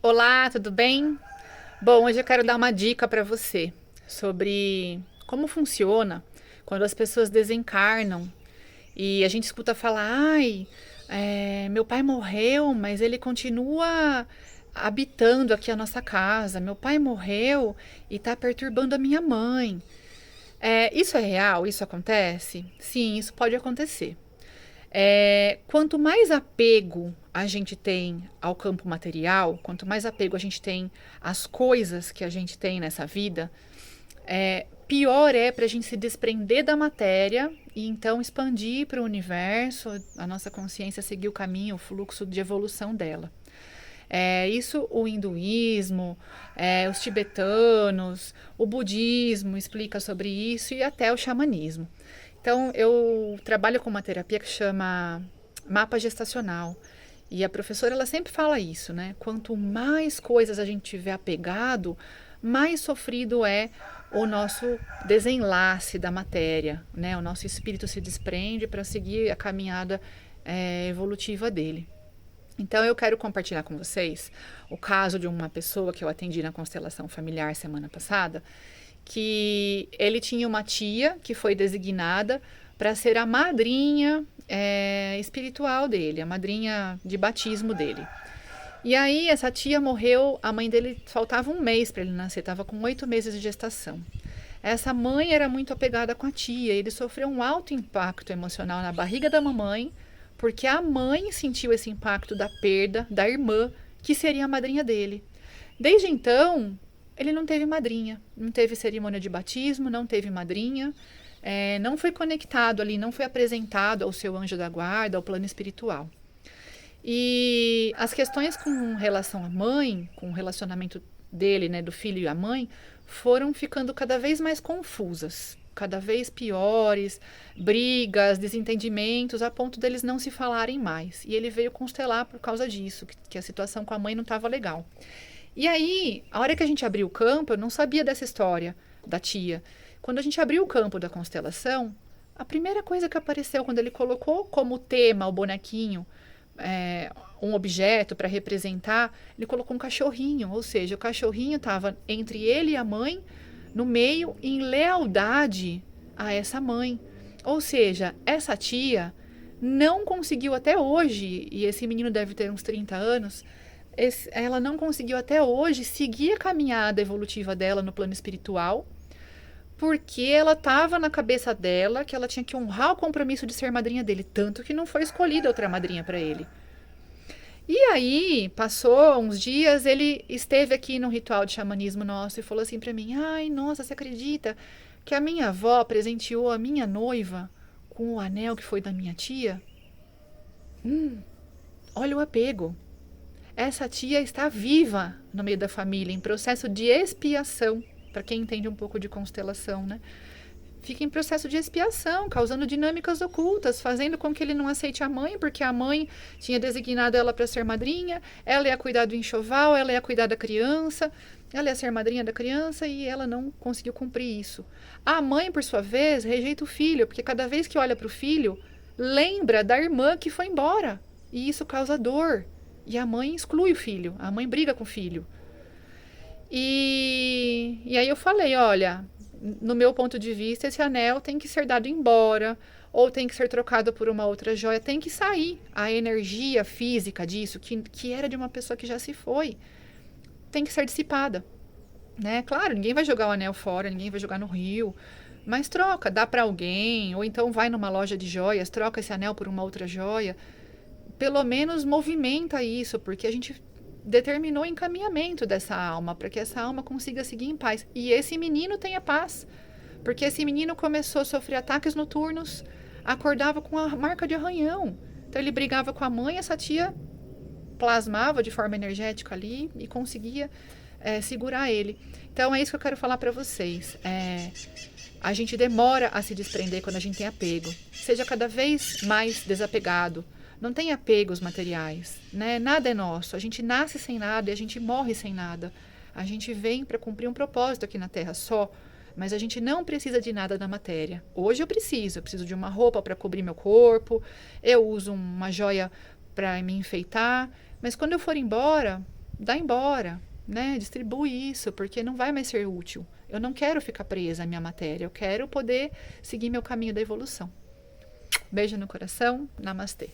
Olá, tudo bem? Bom, hoje eu quero dar uma dica para você sobre como funciona quando as pessoas desencarnam e a gente escuta falar: ai, meu pai morreu, mas ele continua habitando aqui a nossa casa. Meu pai morreu e está perturbando a minha mãe. Isso é real? Isso acontece? Sim, isso pode acontecer. Quanto mais apego a gente tem ao campo material, quanto mais apego a gente tem às coisas que a gente tem nessa vida, pior é para a gente se desprender da matéria e então expandir para o universo, a nossa consciência seguir o caminho, o fluxo de evolução dela. Isso o hinduísmo, os tibetanos, o budismo explica sobre isso e até o xamanismo. Então, eu trabalho com uma terapia que chama mapa gestacional. E a professora ela sempre fala isso, né? Quanto mais coisas a gente tiver apegado, mais sofrido é o nosso desenlace da matéria, né? O nosso espírito se desprende para seguir a caminhada evolutiva dele. Então eu quero compartilhar com vocês o caso de uma pessoa que eu atendi na constelação familiar semana passada, que ele tinha uma tia que foi designada para ser a madrinha espiritual dele, a madrinha de batismo dele. E aí essa tia morreu, a mãe dele faltava um mês para ele nascer, estava com 8 meses de gestação. Essa mãe era muito apegada com a tia, ele sofreu um alto impacto emocional na barriga da mamãe, porque a mãe sentiu esse impacto da perda da irmã, que seria a madrinha dele. Desde então, ele não teve madrinha, não teve cerimônia de batismo, não teve madrinha, não foi conectado ali, não foi apresentado ao seu anjo da guarda, ao plano espiritual. E as questões com relação à mãe, com o relacionamento dele, né, do filho e a mãe, foram ficando cada vez mais confusas, cada vez piores, brigas, desentendimentos, a ponto deles não se falarem mais. E ele veio constelar por causa disso, que a situação com a mãe não estava legal. E aí, a hora que a gente abriu o campo, eu não sabia dessa história da tia. Quando a gente abriu o campo da constelação, a primeira coisa que apareceu quando ele colocou como tema o bonequinho, um objeto para representar, ele colocou um cachorrinho, ou seja, o cachorrinho estava entre ele e a mãe, no meio, em lealdade a essa mãe. Ou seja, essa tia não conseguiu até hoje, e esse menino deve ter uns 30 anos, ela não conseguiu até hoje seguir a caminhada evolutiva dela no plano espiritual, porque ela estava na cabeça dela que ela tinha que honrar o compromisso de ser madrinha dele, tanto que não foi escolhida outra madrinha para ele. E aí, passou uns dias, ele esteve aqui no ritual de xamanismo nosso e falou assim para mim: ai, nossa, você acredita que a minha avó presenteou a minha noiva com o anel que foi da minha tia? Olha o apego. Essa tia está viva no meio da família, em processo de expiação, para quem entende um pouco de constelação, né? Fica em processo de expiação, causando dinâmicas ocultas, fazendo com que ele não aceite a mãe, porque a mãe tinha designado ela para ser madrinha, ela ia cuidar do enxoval, ela ia cuidar da criança, ela ia ser madrinha da criança e ela não conseguiu cumprir isso. A mãe, por sua vez, rejeita o filho, porque cada vez que olha para o filho, lembra da irmã que foi embora. E isso causa dor. E a mãe exclui o filho, a mãe briga com o filho. E aí eu falei, olha, no meu ponto de vista, esse anel tem que ser dado embora, ou tem que ser trocado por uma outra joia, tem que sair a energia física disso, que era de uma pessoa que já se foi, tem que ser dissipada, né? Claro, ninguém vai jogar o anel fora, ninguém vai jogar no rio, mas troca, dá para alguém, ou então vai numa loja de joias, troca esse anel por uma outra joia, pelo menos movimenta isso, porque a gente determinou o encaminhamento dessa alma, para que essa alma consiga seguir em paz. E esse menino tenha paz, porque esse menino começou a sofrer ataques noturnos, acordava com a marca de arranhão. Então ele brigava com a mãe, essa tia plasmava de forma energética ali e conseguia segurar ele. Então é isso que eu quero falar para vocês. A gente demora a se desprender quando a gente tem apego. Seja cada vez mais desapegado. Não tem apegos materiais, né? Nada é nosso. A gente nasce sem nada e a gente morre sem nada. A gente vem para cumprir um propósito aqui na Terra só, mas a gente não precisa de nada da matéria. Hoje eu preciso de uma roupa para cobrir meu corpo, eu uso uma joia para me enfeitar, mas quando eu for embora, dá embora, né? Distribui isso, porque não vai mais ser útil. Eu não quero ficar presa à minha matéria, eu quero poder seguir meu caminho da evolução. Beijo no coração, namastê.